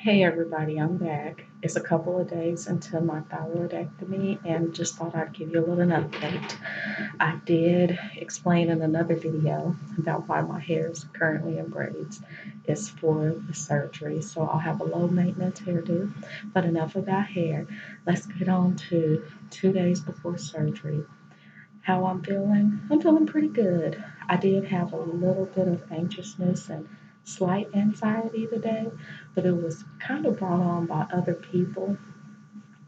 Hey everybody, I'm back. It's a couple of days until my thyroidectomy and just thought I'd give you a little update. I did explain in another video about why my hair is currently in braids. It's for the surgery, so I'll have a low maintenance hairdo. But enough about hair. Let's get on to 2 days before surgery. How I'm feeling? I'm feeling pretty good. I did have a little bit of anxiousness and slight anxiety today, but it was kind of brought on by other people.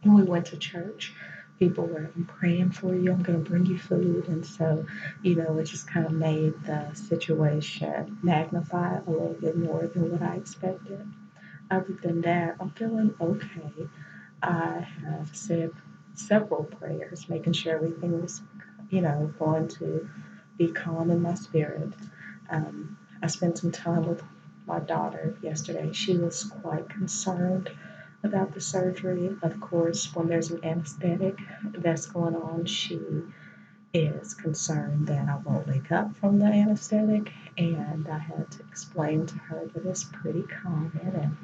When we went to church, people were, I'm praying for you, I'm going to bring you food. And so, it just kind of made the situation magnify a little bit more than what I expected. Other than that, I'm feeling okay. I have said several prayers, making sure everything was, going to be calm in my spirit. I spent some time with my daughter yesterday. She was quite concerned about the surgery. Of course, when there's an anesthetic that's going on, she is concerned that I won't wake up from the anesthetic. And I had to explain to her that it's pretty common and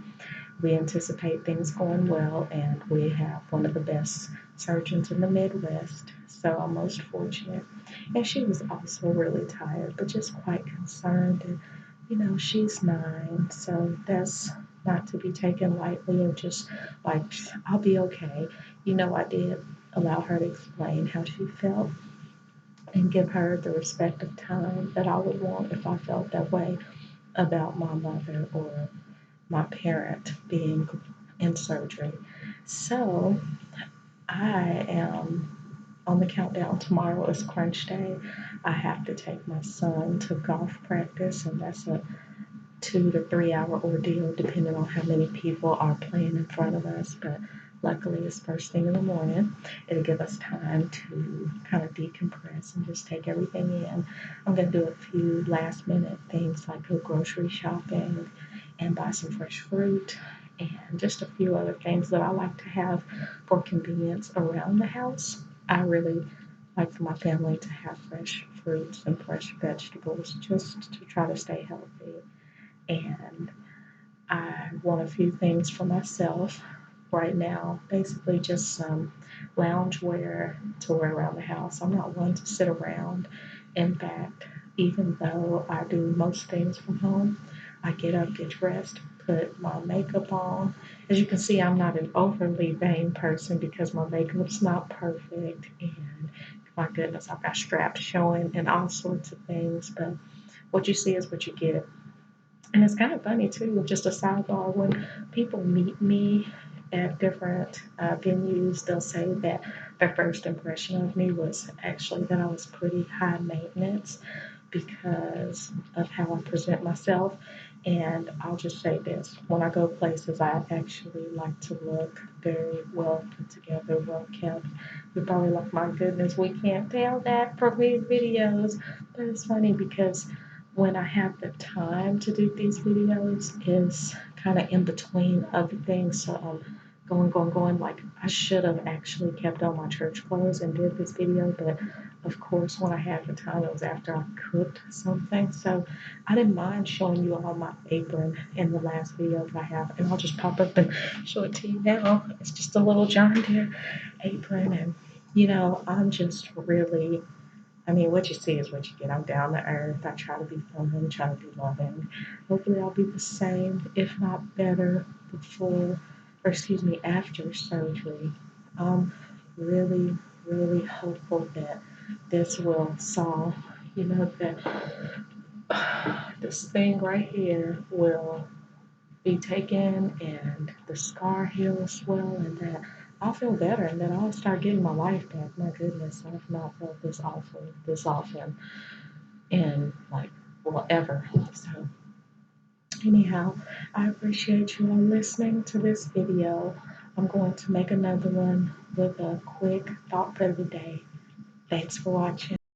we anticipate things going well, and we have one of the best surgeons in the Midwest. So I'm most fortunate. And she was also really tired, but just quite concerned. And, she's 9, so that's not to be taken lightly or just like, I'll be okay. I did allow her to explain how she felt and give her the respect of time that I would want if I felt that way about my mother or my parent being in surgery. So I am on the countdown. Tomorrow is crunch day. I have to take my son to golf practice, and that's a 2 to 3 hour ordeal depending on how many people are playing in front of us. But luckily, it's first thing in the morning. It'll give us time to kind of decompress and just take everything in. I'm going to do a few last minute things like go grocery shopping and buy some fresh fruit and just a few other things that I like to have for convenience around the house. I really like for my family to have fresh fruits and fresh vegetables just to try to stay healthy. And I want a few things for myself right now, basically just some lounge wear to wear around the house. I'm not one to sit around. In fact, even though I do most things from home, I get up, get dressed, put my makeup on. As you can see, I'm not an overly vain person because my makeup's not perfect. And my goodness, I've got straps showing and all sorts of things. But what you see is what you get. And it's kind of funny too, just a sidebar, when people meet me at different venues, they'll say that their first impression of me was actually that I was pretty high maintenance because of how I present myself. And I'll just say this, when I go places, I actually like to look very well put together, well kept. You're probably like, my goodness, we can't tell that from these videos. But it's funny because when I have the time to do these videos is kind of in between other things. So I'm going. Like, I should have actually kept on my church clothes and did this video, but of course, when I had the time, it was after I cooked something. So I didn't mind showing you all my apron in the last video that I have, and I'll just pop up and show it to you now. It's just a little John Deere apron, and I'm just really, what you see is what you get. I'm down to earth. I try to be fun, try to be loving. Hopefully, I'll be the same, if not better, before, or excuse me, after surgery. I'm really, really hopeful that this will solve, that this thing right here will be taken and the scar heals well and that I'll feel better and then I'll start getting my life back. My goodness, I've not felt this awful, this often in like, well, ever. So anyhow, I appreciate you all listening to this video. I'm going to make another one with a quick thought for the day. Thanks for watching.